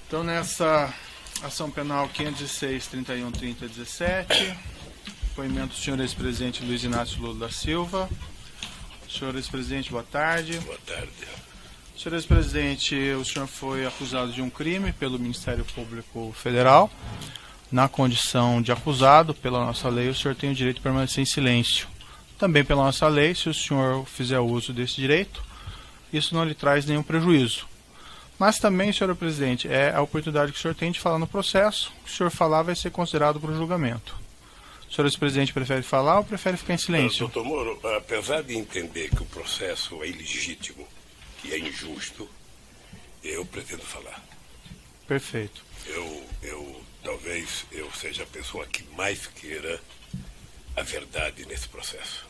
Então, nessa ação penal 506-31-30-17, depoimento do senhor ex-presidente Luiz Inácio Lula da Silva. Senhor ex-presidente, boa tarde. Boa tarde. Senhor ex-presidente, o senhor foi acusado de um crime pelo Ministério Público Federal. Na condição de acusado, pela nossa lei, o senhor tem o direito de permanecer em silêncio. Também pela nossa lei, se o senhor fizer uso desse direito, isso não lhe traz nenhum prejuízo. Mas também, senhor presidente, é a oportunidade que o senhor tem de falar no processo. O que o senhor falar vai ser considerado para o julgamento. O senhor ex-presidente prefere falar ou prefere ficar em silêncio? Doutor Moro, apesar de entender que o processo é ilegítimo, que é injusto, eu pretendo falar. Perfeito. Talvez eu seja a pessoa que mais queira a verdade nesse processo.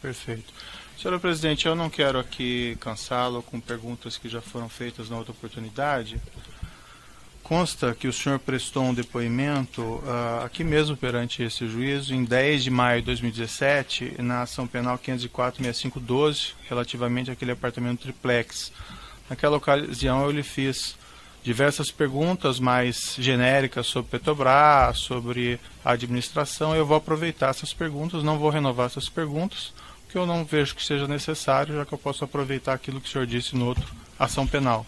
Perfeito. Senhor presidente, eu não quero aqui cansá-lo com perguntas que já foram feitas na outra oportunidade. Consta que o senhor prestou um depoimento aqui mesmo perante esse juízo em 10 de maio de 2017, na ação penal 504-6512, relativamente àquele apartamento triplex. Naquela ocasião eu lhe fiz diversas perguntas mais genéricas sobre Petrobras, sobre a administração. Eu vou aproveitar essas perguntas, não vou renovar essas perguntas, porque eu não vejo que seja necessário, já que eu posso aproveitar aquilo que o senhor disse no outro ação penal.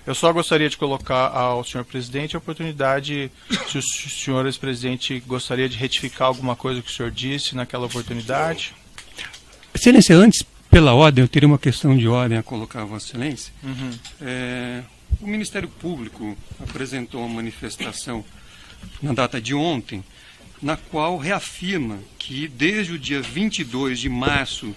Eu só gostaria de colocar ao senhor presidente a oportunidade, se o senhor ex-presidente gostaria de retificar alguma coisa que o senhor disse naquela oportunidade. Excelência, antes, pela ordem, eu teria uma questão de ordem a colocar a Vossa Excelência. O Ministério Público apresentou uma manifestação na data de ontem, na qual reafirma que desde o dia 22 de março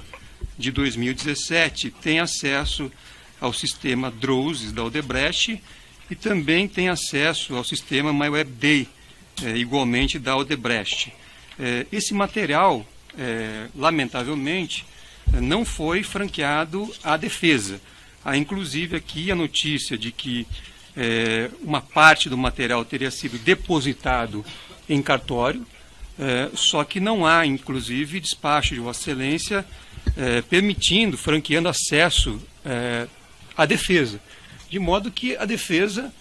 de 2017 tem acesso ao sistema DROSES da Odebrecht e também tem acesso ao sistema MyWebDay, igualmente da Odebrecht. Esse material, lamentavelmente, não foi franqueado à defesa. Há inclusive aqui a notícia de que uma parte do material teria sido depositado em cartório, só que não há, inclusive, despacho de Vossa Excelência permitindo, franqueando acesso à defesa. De modo que a defesa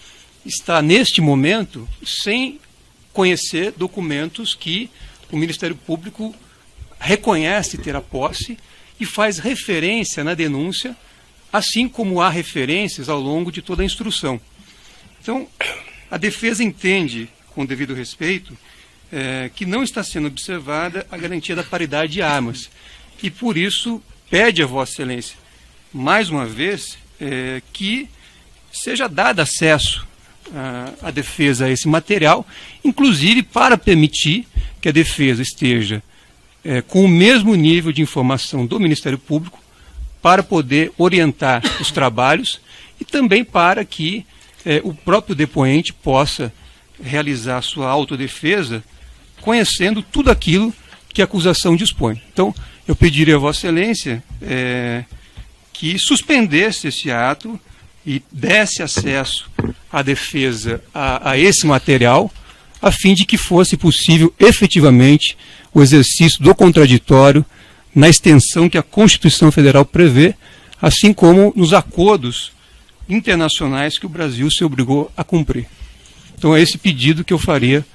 está, neste momento, sem conhecer documentos que o Ministério Público reconhece ter a posse e faz referência na denúncia, assim como há referências ao longo de toda a instrução. Então, a defesa entende, com devido respeito, que não está sendo observada a garantia da paridade de armas. E, por isso, pede a Vossa Excelência, mais uma vez, que seja dado acesso à defesa a esse material, inclusive para permitir que a defesa esteja com o mesmo nível de informação do Ministério Público, para poder orientar os trabalhos e também para que o próprio depoente possa realizar sua autodefesa conhecendo tudo aquilo que a acusação dispõe. Então, eu pediria a Vossa Excelência que suspendesse esse ato e desse acesso à defesa a esse material, a fim de que fosse possível efetivamente o exercício do contraditório na extensão que a Constituição Federal prevê, assim como nos acordos internacionais que o Brasil se obrigou a cumprir. Então é esse pedido que eu faria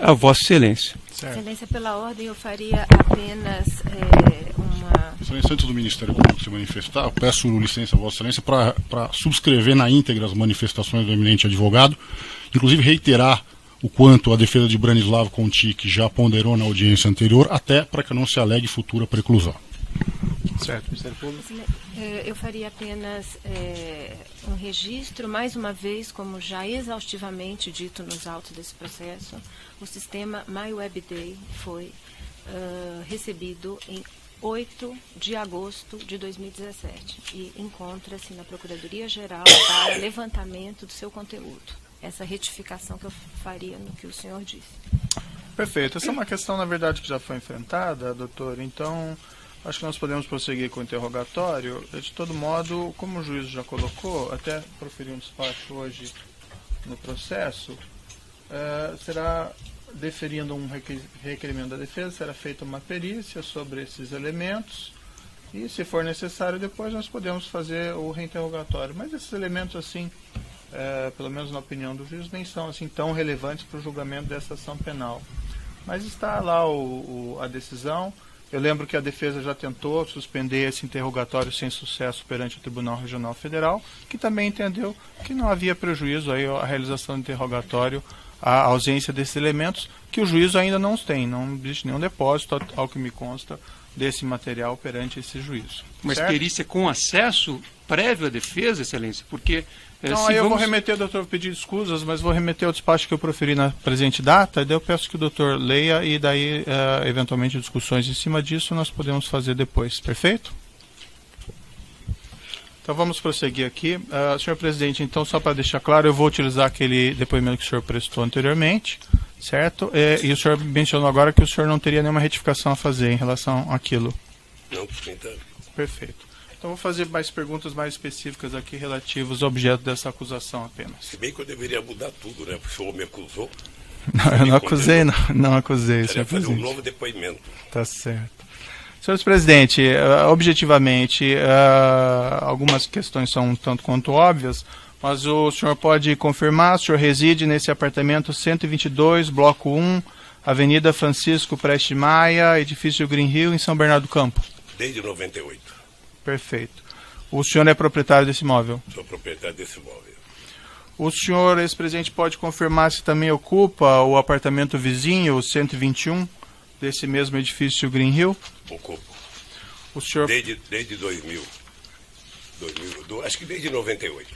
a Vossa Excelência. Certo. Excelência, pela ordem, eu faria apenas uma... Excelência, antes do Ministério Público se manifestar, eu peço licença a Vossa Excelência para subscrever na íntegra as manifestações do eminente advogado, inclusive reiterar o quanto a defesa de Branislavo Contic já ponderou na audiência anterior, até para que não se alegue futura preclusão. Certo, Ministério Público. Eu faria apenas um registro, mais uma vez, como já exaustivamente dito nos autos desse processo, o sistema MyWebDay foi recebido em 8 de agosto de 2017 e encontra-se na Procuradoria-Geral para levantamento do seu conteúdo. Essa retificação que eu faria no que o senhor disse. Perfeito. Essa é uma questão, na verdade, que já foi enfrentada, doutor. Então, acho que nós podemos prosseguir com o interrogatório. De todo modo, como o juiz já colocou, até proferir um despacho hoje no processo, será, deferindo um requerimento da defesa, será feita uma perícia sobre esses elementos e, se for necessário, depois nós podemos fazer o reinterrogatório. Mas esses elementos, assim, pelo menos na opinião do juiz, nem são assim tão relevantes para o julgamento dessa ação penal. Mas está lá a decisão. Eu lembro que a defesa já tentou suspender esse interrogatório sem sucesso perante o Tribunal Regional Federal, que também entendeu que não havia prejuízo aí à realização do interrogatório, a ausência desses elementos, que o juízo ainda não tem. Não existe nenhum depósito, ao que me consta, desse material perante esse juízo. Mas certo? perícia com acesso prévio à defesa, Excelência? Porque... Então, aí eu vou remeter, doutor, pedir desculpas, mas vou remeter ao despacho que eu proferi na presente data, e daí eu peço que o doutor leia e daí, eventualmente, discussões em cima disso nós podemos fazer depois. Perfeito? Então vamos prosseguir aqui. Senhor presidente, então, só para deixar claro, eu vou utilizar aquele depoimento que o senhor prestou anteriormente, certo? E o senhor mencionou agora que o senhor não teria nenhuma retificação a fazer em relação àquilo. Não, então. Perfeito. Então vou fazer mais perguntas mais específicas aqui relativas ao objeto dessa acusação apenas. Se bem que eu deveria mudar tudo, né? Porque o senhor me acusou. Não, eu não acusei, não acusei. Seria fazer um novo depoimento. Tá certo. Senhor presidente, objetivamente, algumas questões são um tanto quanto óbvias, mas o senhor pode confirmar, o senhor reside nesse apartamento 122, bloco 1, Avenida Francisco Prestes Maia, edifício Green Hill, em São Bernardo do Campo? Desde 98. Perfeito. O senhor é proprietário desse imóvel? Sou proprietário desse imóvel. O senhor, ex-presidente, pode confirmar se também ocupa o apartamento vizinho, o 121, desse mesmo edifício Green Hill? Ocupo. O senhor... Desde 2000. Acho que desde 98.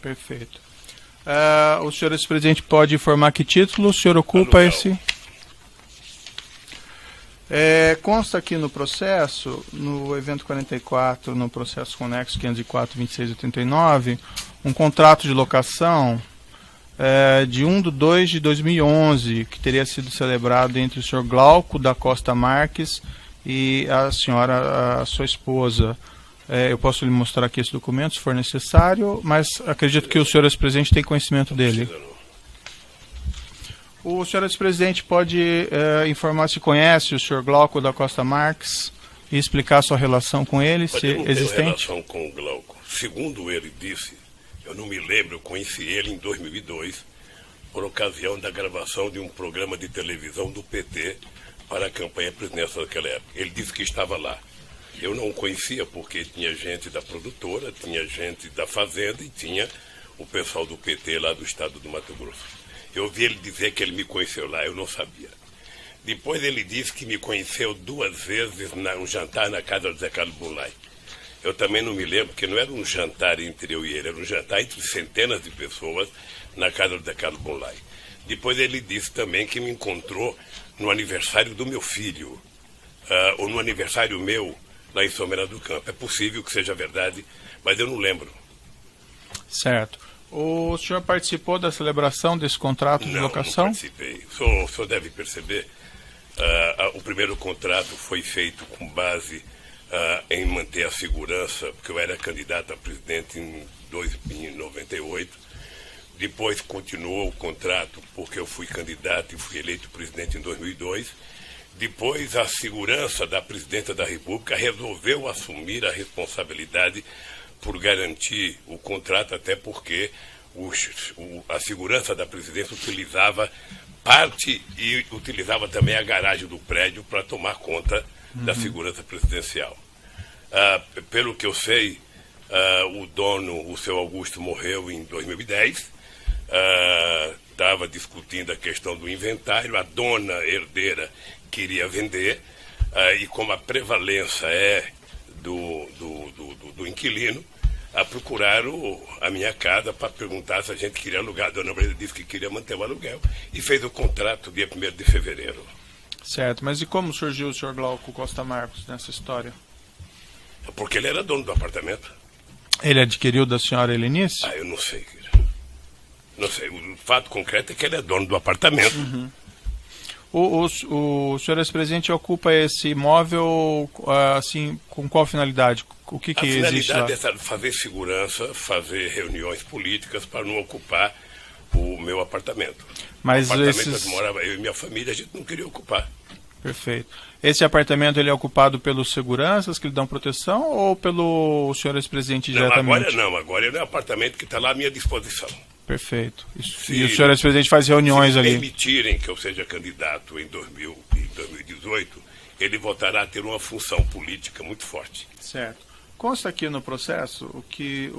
Perfeito. O senhor, ex-presidente, pode informar que título o senhor ocupa esse... Consta aqui no processo, no evento 44, no processo conexo 504-2689, um contrato de locação de 1/2/2011, que teria sido celebrado entre o senhor Glauco da Costa Marques e a senhora, a sua esposa. Eu posso lhe mostrar aqui esse documento, se for necessário, mas acredito que o senhor, ex-presidente, tem conhecimento dele. O senhor ex-presidente pode informar se conhece o senhor Glauco da Costa Marques e explicar a sua relação com ele, Mas se eu não existente? tenho relação com o Glauco. Segundo ele disse, eu não me lembro, eu conheci ele em 2002, por ocasião da gravação de um programa de televisão do PT para a campanha presidencial daquela época. Ele disse que estava lá. Eu não o conhecia porque tinha gente da produtora, tinha gente da Fazenda e tinha o pessoal do PT lá do estado do Mato Grosso. Eu ouvi ele dizer que ele me conheceu lá, eu não sabia. Depois ele disse que me conheceu 2 vezes num jantar na casa do Zé Carlos Bulay. Eu também não me lembro, porque não era um jantar entre eu e ele, era um jantar entre centenas de pessoas na casa do Zé Carlos Bulay. Depois ele disse também que me encontrou no aniversário do meu filho, ou no aniversário meu, lá em São Bernardo do Campo. É possível que seja verdade, mas eu não lembro. Certo. O senhor participou da celebração desse contrato de locação? Não participei. O senhor deve perceber, o primeiro contrato foi feito com base em manter a segurança, porque eu era candidato a presidente em 98. Depois continuou o contrato, porque eu fui candidato e fui eleito presidente em 2002. Depois a segurança da presidenta da República resolveu assumir a responsabilidade por garantir o contrato, até porque a segurança da presidência utilizava parte e utilizava também a garagem do prédio para tomar conta da segurança presidencial. Pelo que eu sei, o dono, o seu Augusto, morreu em 2010. Estava discutindo a questão do inventário, a dona herdeira queria vender, e como a prevalência é do inquilino, procuraram a minha casa para perguntar se a gente queria alugar. A dona Brenda disse que queria manter o aluguel e fez o contrato dia 1º de fevereiro. Certo, mas e como surgiu o senhor Glauco Costa Marques nessa história? Porque ele era dono do apartamento. Ele adquiriu da senhora Helenice? Eu não sei. Não sei, o fato concreto é que ele é dono do apartamento. Uhum. O senhor ex-presidente ocupa esse imóvel assim, com qual finalidade? O que existe lá? A finalidade é fazer segurança, fazer reuniões políticas para não ocupar o meu apartamento. Mas o apartamento onde morava eu e minha família, a gente não queria ocupar. Perfeito. Esse apartamento ele é ocupado pelos seguranças que lhe dão proteção ou pelo senhor ex-presidente diretamente? Agora ele é um apartamento que está lá à minha disposição. Perfeito. E o senhor ex-presidente faz reuniões ali? Se permitirem que eu seja candidato em 2018, ele voltará a ter uma função política muito forte. Certo. Consta aqui no processo que,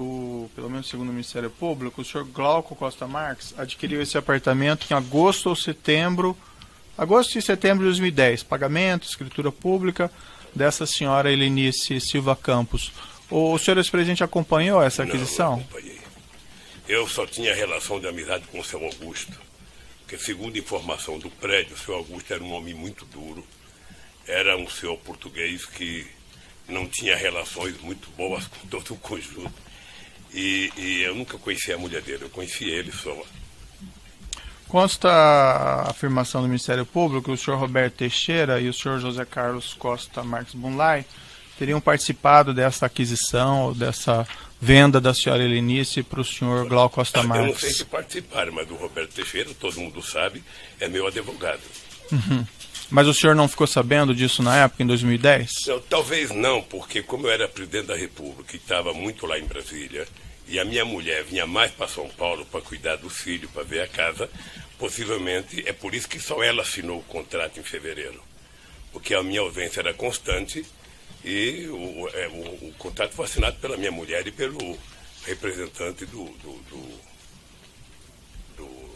pelo menos segundo o Ministério Público, o senhor Glauco Costa Marques adquiriu esse apartamento em agosto e setembro de 2010. Pagamento, escritura pública dessa senhora Helenice Silva Campos. O senhor ex-presidente acompanhou essa aquisição? Não acompanhei. Eu só tinha relação de amizade com o seu Augusto, porque segundo informação do prédio, o seu Augusto era um homem muito duro, era um senhor português que não tinha relações muito boas com todo o conjunto. E eu nunca conheci a mulher dele, eu conheci ele só. Consta a afirmação do Ministério Público que o senhor Roberto Teixeira e o senhor José Carlos Costa Marques Bunlai teriam participado dessa aquisição, dessa venda da senhora Helenice para o senhor Glauco Costa Marques. Eu não sei se participaram, mas o Roberto Teixeira, todo mundo sabe, é meu advogado. Uhum. Mas o senhor não ficou sabendo disso na época, em 2010? Não, talvez não, porque como eu era presidente da República e estava muito lá em Brasília, e a minha mulher vinha mais para São Paulo para cuidar do filho, para ver a casa, possivelmente é por isso que só ela assinou o contrato em fevereiro. Porque a minha ausência era constante e o contrato foi assinado pela minha mulher e pelo representante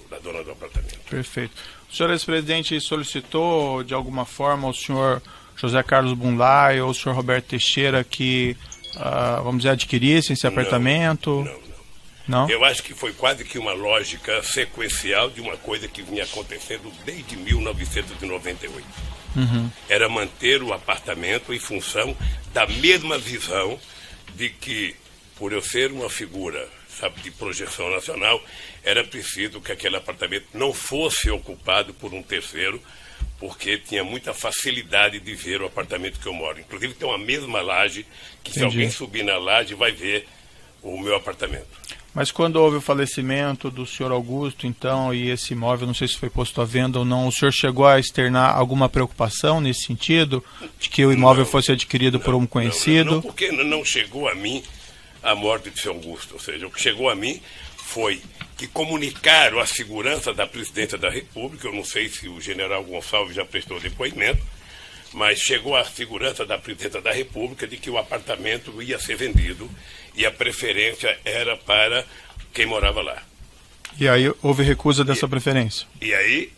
da dona do apartamento. Perfeito. O senhor ex-presidente solicitou de alguma forma ao senhor José Carlos Bunlai ou ao senhor Roberto Teixeira que, vamos dizer, adquirissem esse apartamento? Não? Eu acho que foi quase que uma lógica sequencial de uma coisa que vinha acontecendo desde 1998. Uhum. Era manter o apartamento em função da mesma visão de que, por eu ser uma figura, sabe, de projeção nacional, era preciso que aquele apartamento não fosse ocupado por um terceiro, porque tinha muita facilidade de ver o apartamento que eu moro. Inclusive tem uma mesma laje, que Entendi. se alguém subir na laje vai ver o meu apartamento. Mas quando houve o falecimento do senhor Augusto, então, e esse imóvel, não sei se foi posto à venda ou não, o senhor chegou a externar alguma preocupação nesse sentido, de que o imóvel fosse adquirido por um conhecido? Não, porque não chegou a mim a morte de seu Augusto. Ou seja, o que chegou a mim foi que comunicaram a segurança da presidência da República, eu não sei se o general Gonçalves já prestou depoimento, mas chegou a segurança da presidência da República de que o apartamento ia ser vendido e a preferência era para quem morava lá. E aí houve recusa dessa preferência? E aí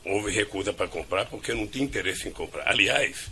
houve recusa para comprar porque eu não tinha interesse em comprar. Aliás,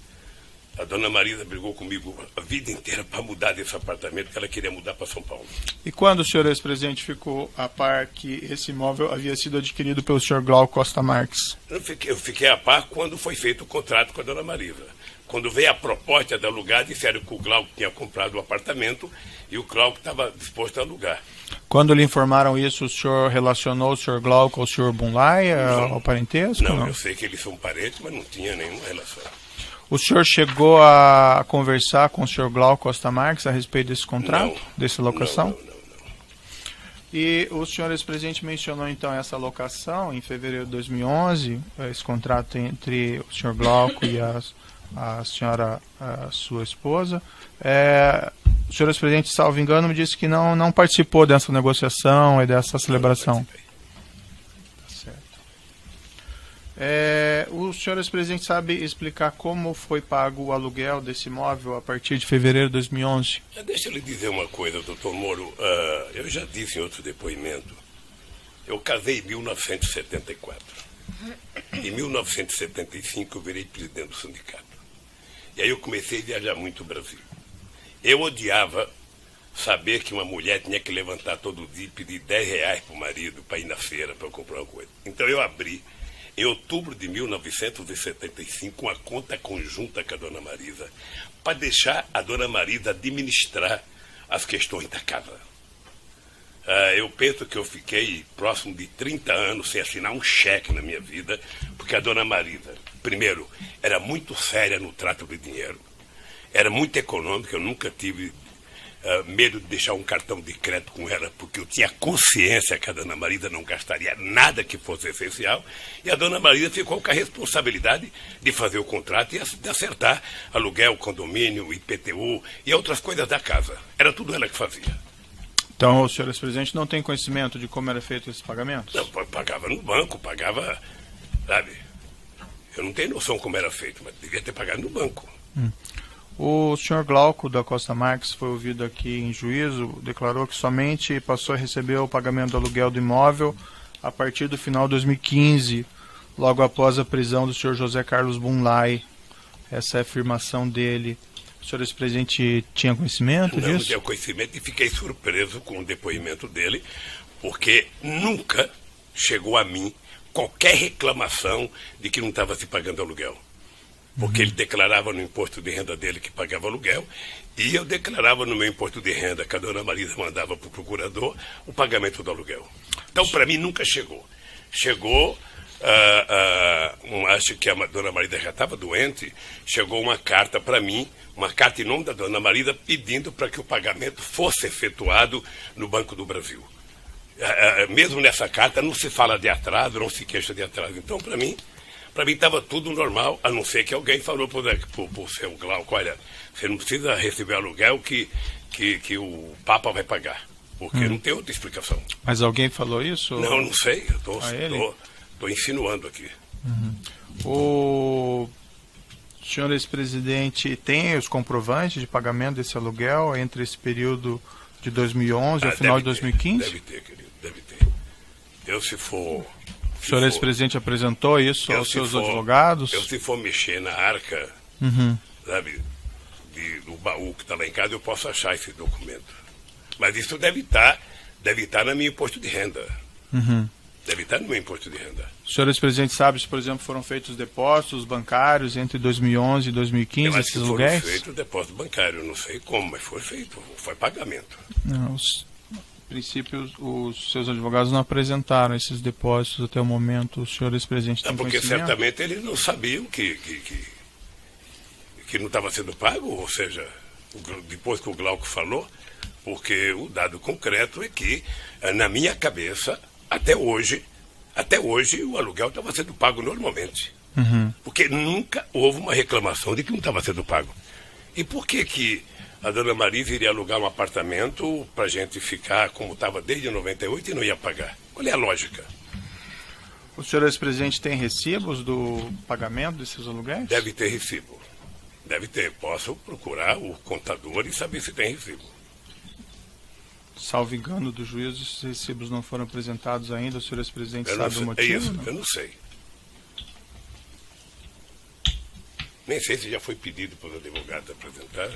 a dona Marisa brigou comigo a vida inteira para mudar desse apartamento, que ela queria mudar para São Paulo. E quando o senhor ex-presidente ficou a par que esse imóvel havia sido adquirido pelo senhor Glauco Costa Marques? Eu fiquei a par quando foi feito o contrato com a dona Marisa. Quando veio a proposta de alugar, disseram que o Glauco tinha comprado o apartamento e o Glauco estava disposto a alugar. Quando lhe informaram isso, o senhor relacionou o senhor Glauco ao senhor Bunlai, ao parentesco? Não, eu sei que eles são parentes, mas não tinha nenhuma relação. O senhor chegou a conversar com o senhor Glauco Costa Marques a respeito desse contrato, dessa locação? Não. E o senhor ex-presidente mencionou então essa locação em fevereiro de 2011, esse contrato entre o senhor Glauco e a senhora, a sua esposa. O senhor ex-presidente, salvo engano, me disse que não participou dessa negociação e dessa celebração. O senhor ex-presidente sabe explicar como foi pago o aluguel desse imóvel a partir de fevereiro de 2011? Deixa eu lhe dizer uma coisa, doutor Moro. Eu já disse em outro depoimento, eu casei em 1974. Em 1975 eu virei presidente do sindicato. E aí eu comecei a viajar muito o Brasil. Eu odiava saber que uma mulher tinha que levantar todo dia e pedir R$10 para o marido para ir na feira para comprar uma coisa. Então eu abri, em outubro de 1975, uma conta conjunta com a dona Marisa, para deixar a dona Marisa administrar as questões da casa. Eu penso que eu fiquei próximo de 30 anos sem assinar um cheque na minha vida, porque a dona Marisa, primeiro, era muito séria no trato de dinheiro, era muito econômica, eu nunca tive medo de deixar um cartão de crédito com ela, porque eu tinha consciência que a dona Marisa não gastaria nada que fosse essencial, e a dona Marisa ficou com a responsabilidade de fazer o contrato e de acertar aluguel, condomínio, IPTU e outras coisas da casa. Era tudo ela que fazia. Então, o senhor ex-presidente não tem conhecimento de como era feito esses pagamentos? Não, pagava no banco, pagava, sabe? Eu não tenho noção como era feito, mas devia ter pagado no banco. O senhor Glauco da Costa Marques foi ouvido aqui em juízo, declarou que somente passou a receber o pagamento do aluguel do imóvel a partir do final de 2015, logo após a prisão do senhor José Carlos Bunlai. Essa é a afirmação dele. O senhor ex-presidente tinha conhecimento disso? Não tinha conhecimento e fiquei surpreso com o depoimento dele, porque nunca chegou a mim qualquer reclamação de que não estava se pagando aluguel. Porque ele declarava no imposto de renda dele que pagava aluguel, e eu declarava no meu imposto de renda, que a dona Marisa mandava para o procurador, o pagamento do aluguel. Então, para mim, nunca chegou. Chegou, acho que a dona Marisa já estava doente, chegou uma carta para mim, uma carta em nome da dona Marisa, pedindo para que o pagamento fosse efetuado no Banco do Brasil. Mesmo nessa carta não se fala de atraso, não se queixa de atraso. Então, para mim estava tudo normal, a não ser que alguém falou para o seu Glauco, olha, você não precisa receber aluguel que o Papa vai pagar, porque não tem outra explicação. Mas alguém falou isso? Não sei, eu estou insinuando aqui. O senhor ex-presidente tem os comprovantes de pagamento desse aluguel entre esse período de 2011 e o final de 2015? Deve ter, querido, deve ter. Eu, se for... O senhor ex-presidente apresentou isso aos seus advogados? Se for mexer na arca, sabe, do baú que está lá em casa, eu posso achar esse documento. Mas isso deve estar no meu imposto de renda. Deve estar no meu imposto de renda. O senhor ex-presidente sabe se, por exemplo, foram feitos depósitos bancários entre 2011 e 2015, esses aluguéis? Foram feitos depósitos bancários, não sei como, mas foi feito, foi pagamento. Não, a princípio, os seus advogados não apresentaram esses depósitos até o momento. O senhor ex-presidente tem porque conhecimento? Certamente eles não sabiam que não estava sendo pago, ou seja, depois que o Glauco falou, porque o dado concreto é que, na minha cabeça, até hoje o aluguel estava sendo pago normalmente. Porque nunca houve uma reclamação de que não estava sendo pago. E por que a dona Marisa iria alugar um apartamento para a gente ficar como estava desde 98 e não ia pagar? Qual é a lógica? O senhor ex-presidente tem recibos do pagamento desses aluguéis? Deve ter recibo. Deve ter. Posso procurar o contador e saber se tem recibo. Salvo engano do juízo, esses recibos não foram apresentados ainda. O senhor ex-presidente sabe o motivo? É isso, eu não sei. Nem sei se já foi pedido para os advogados apresentar.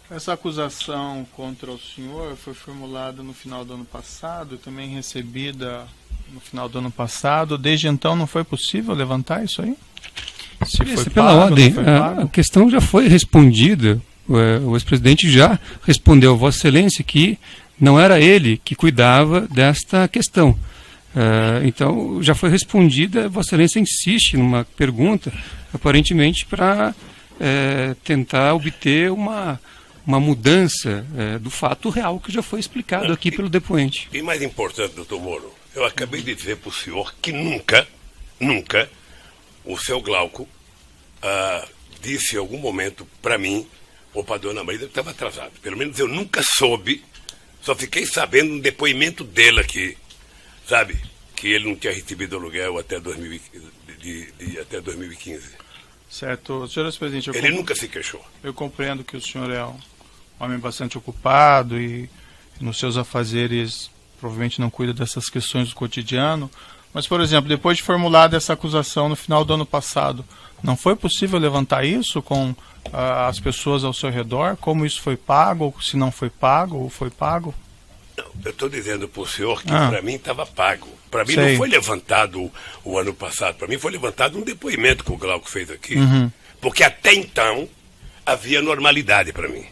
Essa acusação contra o senhor foi formulada no final do ano passado e também recebida no final do ano passado. Desde então não foi possível levantar isso aí? Se foi pela pago, ordem, não foi pago? a questão já foi respondida. O ex-presidente já respondeu a Vossa Excelência que não era ele que cuidava desta questão. Então já foi respondida. Vossa Excelência insiste numa pergunta, aparentemente para tentar obter uma mudança do fato real que já foi explicado aqui pelo depoente. E mais importante, doutor Moro, eu acabei de dizer para o senhor que nunca o seu Glauco disse em algum momento para mim ou para a dona Marisa que estava atrasado. Pelo menos eu nunca soube, só fiquei sabendo no depoimento dele aqui, sabe, que ele não tinha recebido aluguel até 2015. Certo. Senhor ex-presidente, ele nunca se queixou. Eu compreendo que o senhor é um homem bastante ocupado e nos seus afazeres provavelmente não cuida dessas questões do cotidiano, mas, por exemplo, depois de formulada essa acusação no final do ano passado, não foi possível levantar isso com as pessoas ao seu redor? Como isso foi pago, ou se não foi pago, ou foi pago? Não, eu estou dizendo para o senhor que para mim estava pago. Para mim não foi levantado o ano passado, para mim foi levantado um depoimento que o Glauco fez aqui, porque até então havia normalidade para mim.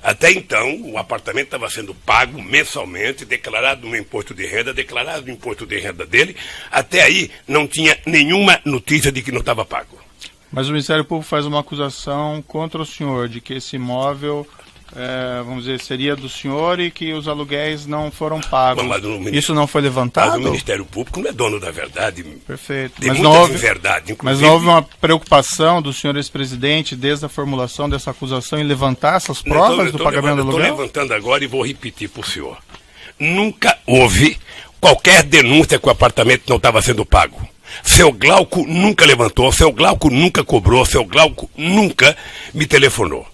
Até então, o apartamento estava sendo pago mensalmente, declarado no imposto de renda, declarado no imposto de renda dele. Até aí, não tinha nenhuma notícia de que não estava pago. Mas o Ministério Público faz uma acusação contra o senhor de que esse imóvel vamos dizer, seria do senhor e que os aluguéis não foram pagos. Isso não foi levantado? Mas o Ministério Público não é dono da verdade. Perfeito. Tem muita inverdade, inclusive. Mas não houve uma preocupação do senhor ex-presidente, desde a formulação dessa acusação, em levantar essas provas do pagamento do aluguel? Estou levantando agora e vou repetir para o senhor. Nunca houve qualquer denúncia que o apartamento não estava sendo pago. Seu Glauco nunca levantou, seu Glauco nunca cobrou, seu Glauco nunca me telefonou.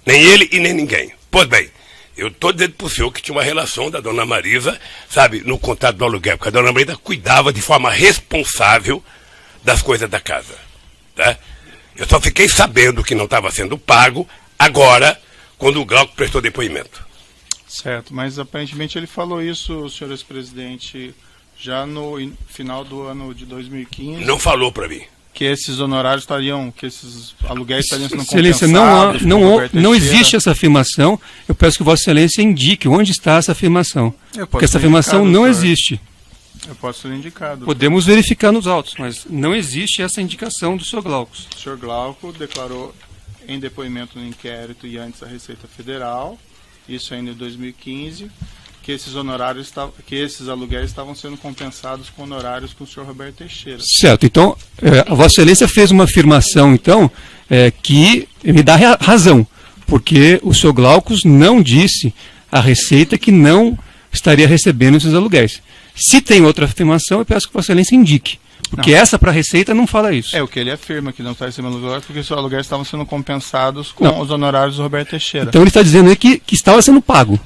Nem ele e nem ninguém. Pois bem, eu estou dizendo para o senhor que tinha uma relação da dona Marisa, sabe, no contrato do aluguel, porque a dona Marisa cuidava de forma responsável das coisas da casa. Tá? Eu só fiquei sabendo que não estava sendo pago agora, quando o Glauco prestou depoimento. Certo, mas aparentemente ele falou isso, senhor ex-presidente, já no final do ano de 2015. Não falou para mim. Que esses honorários estariam, que esses aluguéis estariam sendo Excelência, compensados. não existe essa afirmação. Eu peço que Vossa Excelência indique onde está essa afirmação. Porque essa afirmação não existe. Eu posso ser indicado. Podemos verificar nos autos, mas não existe essa indicação do Sr. Glauco. O Sr. Glauco declarou em depoimento no inquérito e antes à Receita Federal, isso ainda em 2015, que esses honorários, que esses aluguéis estavam sendo compensados com honorários com o senhor Roberto Teixeira. Certo, então, a Vossa Excelência fez uma afirmação, então, que me dá razão, porque o senhor Glaucus não disse à Receita que não estaria recebendo esses aluguéis. Se tem outra afirmação, eu peço que Vossa Excelência indique, porque essa para a Receita não fala isso. É o que ele afirma, que não está recebendo aluguéis, porque os aluguéis estavam sendo compensados com os honorários do Roberto Teixeira. Então ele está dizendo aí que estava sendo pago.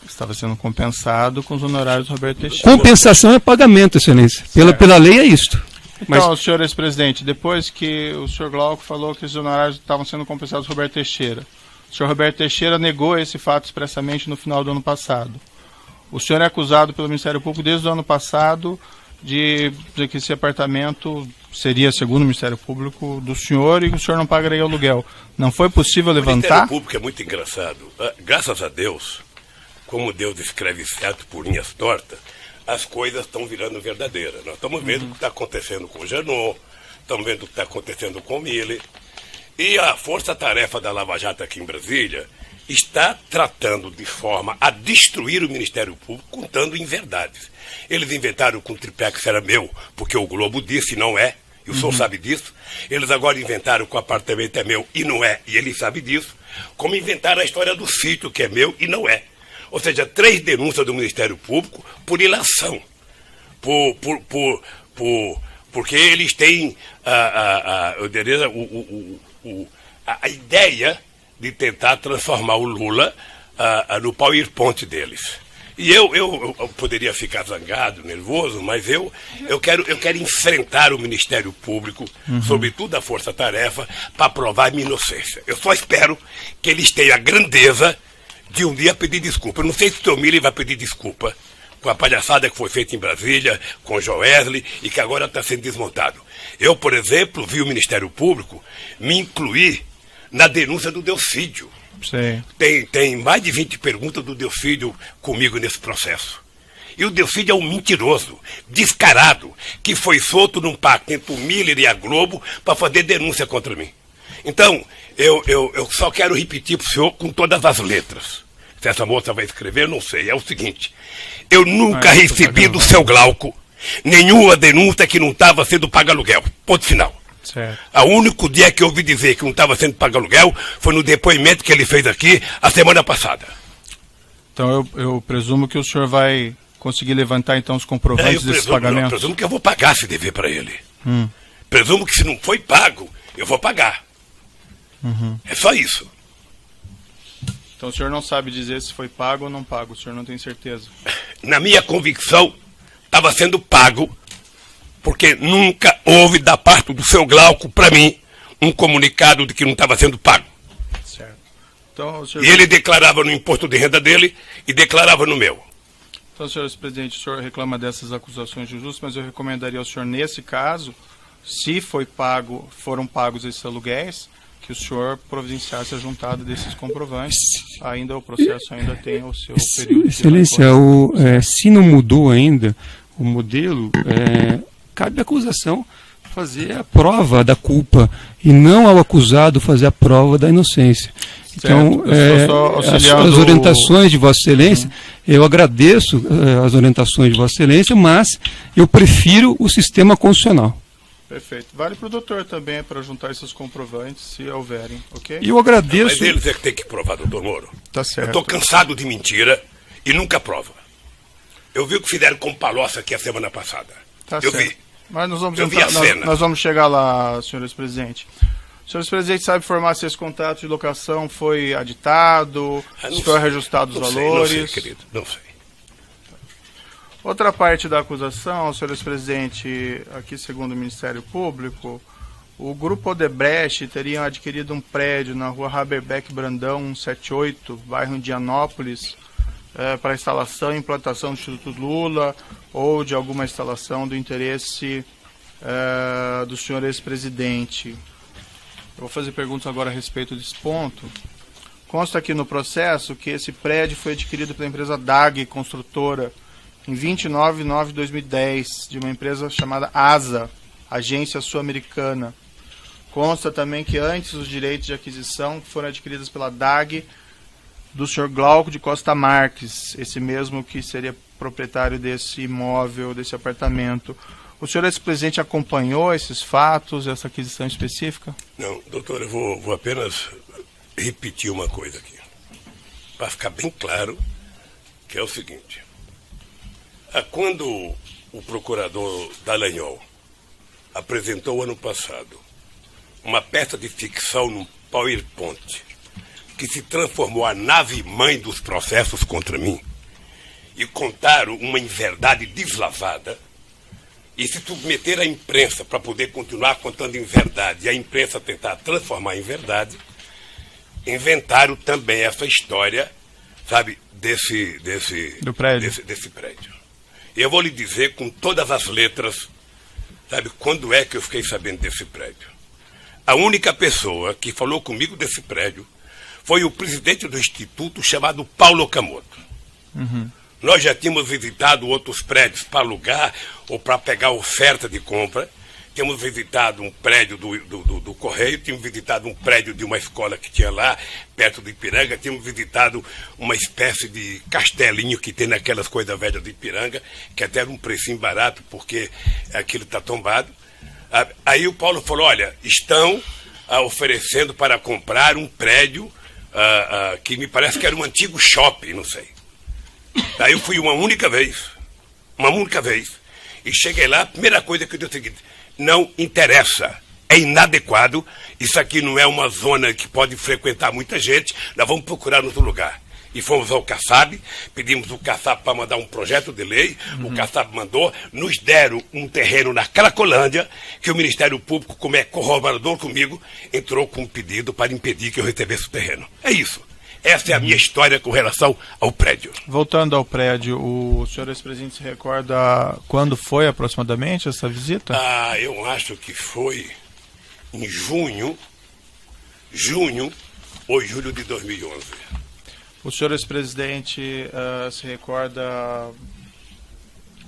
Estava sendo compensado com os honorários do Roberto Teixeira. Compensação é pagamento, Excelência. Pela lei é isto. Então, senhor ex-presidente, depois que o senhor Glauco falou que os honorários estavam sendo compensados com o Roberto Teixeira, o senhor Roberto Teixeira negou esse fato expressamente no final do ano passado. O senhor é acusado pelo Ministério Público desde o ano passado de que esse apartamento seria, segundo o Ministério Público, do senhor e que o senhor não pagaria aluguel. Não foi possível levantar? O Ministério Público é muito engraçado. Graças a Deus, como Deus escreve certo por linhas tortas, as coisas estão virando verdadeiras. Nós estamos vendo o que está acontecendo com o Janot, estamos vendo o que está acontecendo com o Miller. E a força-tarefa da Lava Jato aqui em Brasília está tratando de forma a destruir o Ministério Público, contando inverdades. Eles inventaram com o tripé que era meu, porque o Globo disse e não é, e o senhor sabe disso. Eles agora inventaram que o apartamento é meu e não é, e ele sabe disso. Como inventaram a história do sítio que é meu e não é. Ou seja, 3 denúncias do Ministério Público por ilação. Porque eles têm a ideia de tentar transformar o Lula no PowerPoint deles. E eu poderia ficar zangado, nervoso, mas eu quero enfrentar o Ministério Público, sobretudo a Força Tarefa, para provar a minha inocência. Eu só espero que eles tenham a grandeza de um dia pedir desculpa. Eu não sei se o Sr. Miller vai pedir desculpa com a palhaçada que foi feita em Brasília, com o Joesley, e que agora está sendo desmontado. Eu, por exemplo, vi o Ministério Público me incluir na denúncia do Delcídio. Sim. Tem mais de 20 perguntas do Delcídio comigo nesse processo. E o Delcídio é um mentiroso, descarado, que foi solto num pacto entre o Miller e a Globo para fazer denúncia contra mim. Então, eu só quero repetir para o senhor com todas as letras. Se essa moça vai escrever, eu não sei. É o seguinte: eu nunca recebi do seu Glauco nenhuma denúncia que não estava sendo pago aluguel. Ponto final. Certo. O único dia que eu ouvi dizer que não estava sendo pago aluguel foi no depoimento que ele fez aqui a semana passada. Então eu presumo que o senhor vai conseguir levantar então os comprovantes desses pagamentos. Eu presumo que eu vou pagar esse dever para ele. Presumo que se não foi pago, eu vou pagar. É só isso. Então o senhor não sabe dizer se foi pago ou não pago, o senhor não tem certeza? Na minha convicção, estava sendo pago, porque nunca houve da parte do seu Glauco para mim um comunicado de que não estava sendo pago. Certo. Então, senhor... E ele declarava no imposto de renda dele e declarava no meu. Então, senhor presidente, o senhor reclama dessas acusações injustas, mas eu recomendaria ao senhor, nesse caso, se foram pagos esses aluguéis, que o senhor providenciasse a juntada desses comprovantes. Ainda o processo ainda tem o seu período. Excelência, se não mudou ainda o modelo, cabe à acusação fazer a prova da culpa e não ao acusado fazer a prova da inocência. Então, eu só auxiliando as orientações de Vossa Excelência, eu agradeço as orientações de Vossa Excelência, mas eu prefiro o sistema constitucional. Perfeito. Vale para o doutor também, para juntar esses comprovantes, se houverem, ok? E eu agradeço... Mas eles é que tem que provar, doutor Moro. Tá Eu certo. estou cansado de mentira e nunca prova. Eu vi o que fizeram com Palocci aqui a semana passada. Tá eu certo. vi. Mas nós vamos, Eu vi a cena. nós vamos chegar lá, senhores presidentes. Senhores presidentes, sabe informar se esse contrato de locação foi aditado, se foi reajustado os valores? Não sei, querido, não sei. Outra parte da acusação, senhores presidentes, aqui segundo o Ministério Público, o grupo Odebrecht teria adquirido um prédio na rua Haberbeck Brandão 178, bairro Indianópolis, para instalação e implantação do Instituto Lula ou de alguma instalação do interesse do senhor ex-presidente. Eu vou fazer perguntas agora a respeito desse ponto. Consta aqui no processo que esse prédio foi adquirido pela empresa DAG Construtora em 29 de nove de 2010, de uma empresa chamada ASA, Agência Sul-Americana. Consta também que antes os direitos de aquisição foram adquiridos pela DAG do senhor Glauco de Costa Marques, esse mesmo que seria proprietário desse imóvel, desse apartamento. O senhor ex-presidente acompanhou esses fatos, essa aquisição específica? Não, doutor, eu vou apenas repetir uma coisa aqui, para ficar bem claro, que é o seguinte. Quando o procurador Dallagnol apresentou ano passado uma peça de ficção num PowerPoint que se transformou a nave-mãe dos processos contra mim e contaram uma inverdade deslavada e se submeter à imprensa para poder continuar contando inverdade e a imprensa tentar transformar em verdade, inventaram também essa história, sabe, desse prédio. E eu vou lhe dizer com todas as letras, sabe, quando é que eu fiquei sabendo desse prédio. A única pessoa que falou comigo desse prédio foi o presidente do instituto chamado Paulo Okamoto. Uhum. Nós já tínhamos visitado outros prédios para alugar ou para pegar oferta de compra. Tínhamos visitado um prédio do Correio, tínhamos visitado um prédio de uma escola que tinha lá, perto do Ipiranga, tínhamos visitado uma espécie de castelinho que tem naquelas coisas velhas do Ipiranga, que até era um precinho barato, porque aquilo está tombado. Aí o Paulo falou, olha, estão oferecendo para comprar um prédio que me parece que era um antigo shopping, não sei. Aí eu fui uma única vez, e cheguei lá, a primeira coisa que eu disse é o seguinte, não interessa, é inadequado, isso aqui não é uma zona que pode frequentar muita gente, nós vamos procurar outro lugar. E fomos ao CACAB, pedimos o CACAB para mandar um projeto de lei, o CACAB mandou, nos deram um terreno na Cracolândia, que o Ministério Público, como é corroborador comigo, entrou com um pedido para impedir que eu recebesse o terreno. É isso. Essa é a minha história com relação ao prédio. Voltando ao prédio, o senhor ex-presidente se recorda quando foi aproximadamente essa visita? Eu acho que foi em junho ou julho de 2011. O senhor ex-presidente se recorda,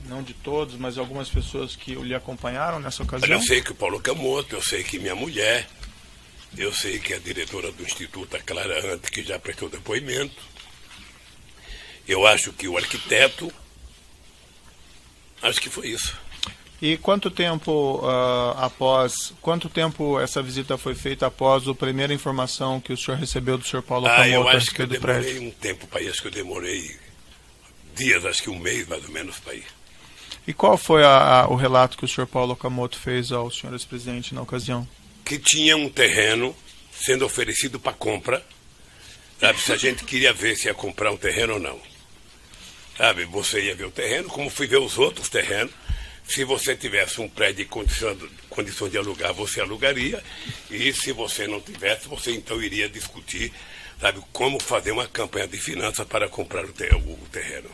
não de todos, mas algumas pessoas que lhe acompanharam nessa ocasião? Eu sei que o Paulo Okamoto, eu sei que minha mulher, eu sei que a diretora do Instituto, a Clara Ante, que já prestou depoimento. Eu acho que o arquiteto. Acho que foi isso. E quanto tempo essa visita foi feita após a primeira informação que o senhor recebeu do senhor Paulo Okamoto? Eu acho que eu demorei um tempo para ir, acho que eu demorei dias, acho que um mês mais ou menos para ir. E qual foi o relato que o senhor Paulo Okamoto fez ao senhor ex-presidente na ocasião? Que tinha um terreno sendo oferecido para compra, sabe, se a gente queria ver se ia comprar um terreno ou não. Sabe, você ia ver o terreno, como fui ver os outros terrenos. Se você tivesse um prédio em condição de alugar, você alugaria. E se você não tivesse, você então iria discutir, sabe, como fazer uma campanha de finanças para comprar o terreno.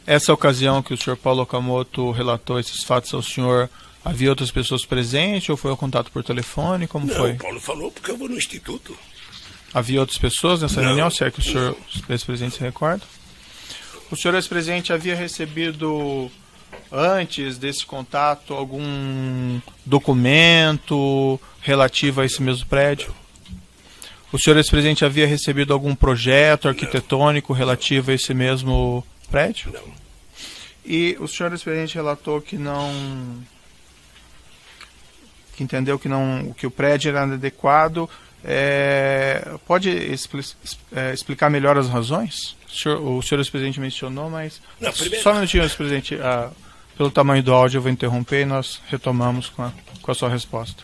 Essa ocasião que o senhor Paulo Okamoto relatou esses fatos ao senhor, havia outras pessoas presentes ou foi o contato por telefone? Como foi? Não, o Paulo falou porque eu vou no instituto. Havia outras pessoas nessa reunião, se é que o senhor ex-presidente se recorda? O senhor ex-presidente havia recebido, antes desse contato, algum documento relativo a esse mesmo prédio? O senhor ex-presidente havia recebido algum projeto arquitetônico relativo a esse mesmo prédio? Não. E o senhor ex-presidente relatou que entendeu que o prédio era inadequado. Pode explicar melhor as razões? O senhor ex-presidente mencionou, mas... Não, primeiro... Só um minutinho, ex-presidente. Pelo tamanho do áudio, eu vou interromper e nós retomamos com a sua resposta.